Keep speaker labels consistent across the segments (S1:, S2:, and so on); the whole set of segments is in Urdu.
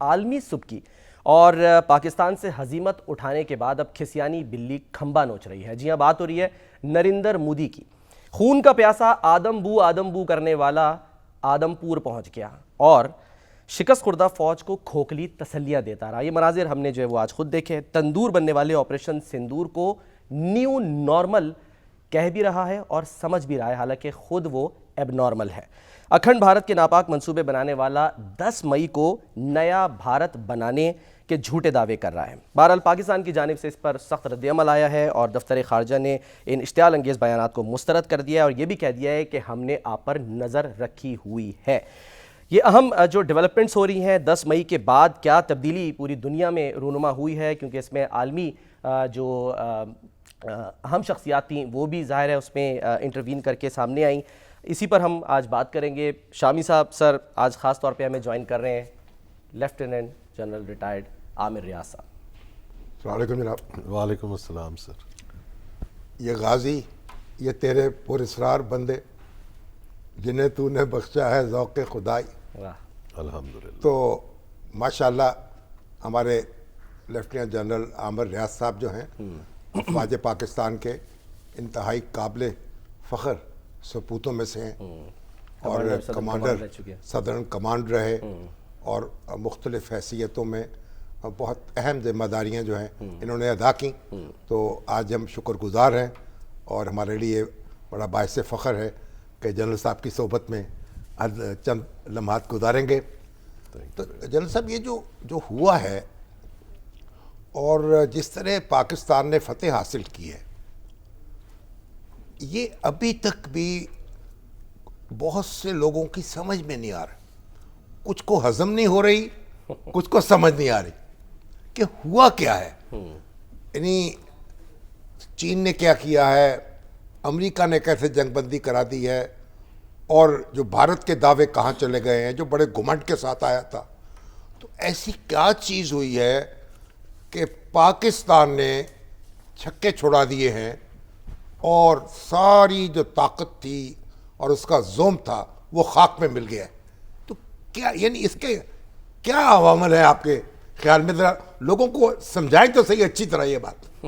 S1: عالمی سبکی اور پاکستان سے ہزیمت اٹھانے کے بعد اب کھسیانی بلی کھمبا نوچ رہی ہے۔ جی ہاں، بات ہو رہی ہے نریندر مودی کی۔ خون کا پیاسا آدم بو کرنے والا آدم پور پہنچ گیا اور شکست خوردہ فوج کو کھوکھلی تسلیاں دیتا رہا۔ یہ مناظر ہم نے جو ہے وہ آج خود دیکھے۔ تندور بننے والے آپریشن سندور کو نیو نارمل کہہ بھی رہا ہے اور سمجھ بھی رہا ہے، حالانکہ خود وہ ایب نارمل ہے۔ اکھنڈ بھارت کے ناپاک منصوبے بنانے والا 10 مئی کو نیا بھارت بنانے کے جھوٹے دعوے کر رہا ہے۔ بہرحال پاکستان کی جانب سے اس پر سخت رد عمل آیا ہے اور دفتر خارجہ نے ان اشتعال انگیز بیانات کو مسترد کر دیا ہے اور یہ بھی کہہ دیا ہے کہ ہم نے آپ پر نظر رکھی ہوئی ہے۔ یہ اہم جو ڈیولپمنٹس ہو رہی ہیں 10 مئی کے بعد کیا تبدیلی پوری دنیا میں رونما ہوئی ہے، کیونکہ اس میں عالمی جو اہم شخصیات تھیں وہ بھی ظاہر ہے اس میں انٹروین کر کے سامنے آئیں۔ اسی پر ہم آج بات کریں گے۔ شامی صاحب سر آج خاص طور پہ ہمیں جوائن کر رہے ہیں لیفٹیننٹ جنرل ریٹائرڈ عامر ریاض صاحب۔
S2: السلام علیکم جناب۔
S3: وعلیکم السلام سر۔
S2: یہ غازی، یہ تیرے پراسرار بندے جنہیں تو نے بخشا ہے ذوق خدائی،
S3: الحمدللہ۔
S2: تو ماشاءاللہ ہمارے لیفٹیننٹ جنرل عامر ریاض صاحب جو ہیں افواج پاکستان کے انتہائی قابل فخر سپوتوں میں سے ہیں اور کمانڈر صدرن کمانڈ رہے اور مختلف حیثیتوں میں بہت اہم ذمہ داریاں جو ہیں انہوں نے ادا کی۔ تو آج ہم شکر گزار ہیں اور ہمارے لیے بڑا باعث فخر ہے کہ جنرل صاحب کی صحبت میں چند لمحات گزاریں گے۔ تو جنرل صاحب یہ جو ہوا ہے اور جس طرح پاکستان نے فتح حاصل کی ہے، یہ ابھی تک بھی بہت سے لوگوں کی سمجھ میں نہیں آ رہا، کچھ کو ہضم نہیں ہو رہی، کچھ کو سمجھ نہیں آ رہی کہ ہوا کیا ہے۔ یعنی چین نے کیا کیا ہے، امریکہ نے کیسے جنگ بندی کرا دی ہے، اور جو بھارت کے دعوے کہاں چلے گئے ہیں جو بڑے گھمنڈ کے ساتھ آیا تھا۔ تو ایسی کیا چیز ہوئی ہے کہ پاکستان نے چھکے چھڑا دیے ہیں اور ساری جو طاقت تھی اور اس کا زوم تھا وہ خاک میں مل گیا ہے؟ تو کیا یعنی اس کے کیا عوامل ہیں آپ کے خیال میں؟ ذرا لوگوں کو سمجھائیں تو صحیح اچھی طرح یہ بات۔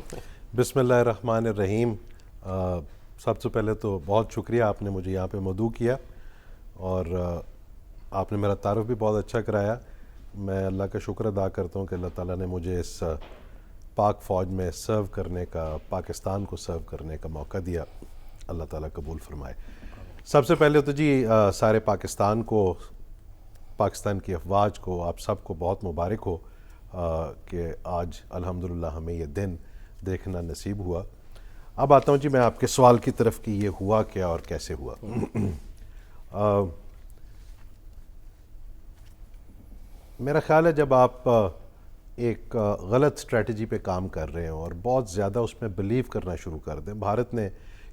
S3: بسم اللہ الرحمن الرحیم۔ سب سے پہلے تو بہت شکریہ، آپ نے مجھے یہاں پہ مدعو کیا اور آپ نے میرا تعارف بھی بہت اچھا کرایا۔ میں اللہ کا شکر ادا کرتا ہوں کہ اللہ تعالیٰ نے مجھے اس پاک فوج میں سرو کرنے کا، پاکستان کو سرو کرنے کا موقع دیا۔ اللہ تعالیٰ قبول فرمائے۔ سب سے پہلے تو جی سارے پاکستان کو، پاکستان کی افواج کو، آپ سب کو بہت مبارک ہو کہ آج الحمدللہ ہمیں یہ دن دیکھنا نصیب ہوا۔ اب آتا ہوں جی میں آپ کے سوال کی طرف کہ یہ ہوا کیا اور کیسے ہوا۔ میرا خیال ہے جب آپ ایک غلط اسٹریٹجی پہ کام کر رہے ہیں اور بہت زیادہ اس میں بلیو کرنا شروع کر دیں، بھارت نے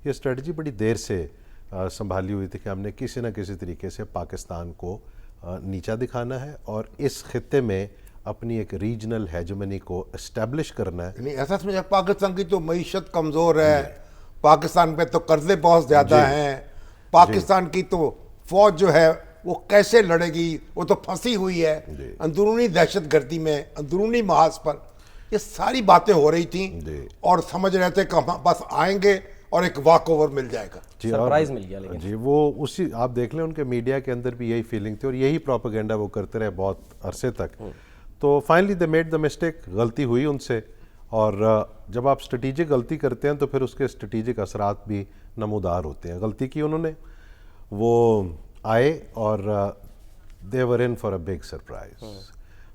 S3: یہ اسٹریٹجی بڑی دیر سے سنبھالی ہوئی تھی کہ ہم نے کسی نہ کسی طریقے سے پاکستان کو نیچا دکھانا ہے اور اس خطے میں اپنی ایک ریجنل ہیجمنی کو اسٹیبلش کرنا ہے۔
S2: یعنی ایسا سمجھا پاکستان کی تو معیشت کمزور ہے، پاکستان پہ تو قرضے بہت زیادہ ہیں، پاکستان کی تو فوج جو ہے وہ کیسے لڑے گی، وہ تو پھنسی ہوئی ہے اندرونی دہشت گردی میں، اندرونی محاذ پر۔ یہ ساری باتیں ہو رہی تھیں اور سمجھ رہے تھے کہ ہم بس آئیں گے اور ایک واک اوور مل جائے گا،
S1: سرپرائز مل گیا۔ لیکن
S3: جی وہ اسی آپ دیکھ لیں ان کے میڈیا کے اندر بھی یہی فیلنگ تھی اور یہی پروپیگنڈا وہ کرتے رہے بہت عرصے تک۔ تو finally they made the mistake, غلطی ہوئی ان سے، اور جب آپ اسٹریٹجک غلطی کرتے ہیں تو پھر اس کے اسٹریٹجک اثرات بھی نمودار ہوتے ہیں۔ غلطی کی انہوں نے، وہ آئے اور they were in for a big surprise.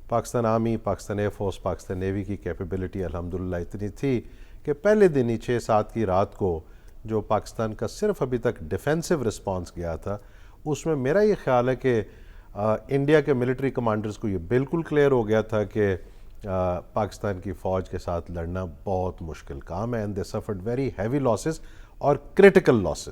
S3: Pakistan army, Pakistan air force, Pakistan navy کی کیپیبلٹی الحمدللہ اتنی تھی کہ پہلے دن ہی 6-7 کی رات کو جو پاکستان کا صرف ابھی تک ڈیفینسو رسپانس گیا تھا، اس میں میرا یہ خیال ہے کہ انڈیا کے ملٹری کمانڈرز کو یہ بالکل کلیئر ہو گیا تھا کہ پاکستان کی فوج کے ساتھ لڑنا بہت مشکل کام ہے، and they suffered very heavy losses اور کرٹیکل لاسز۔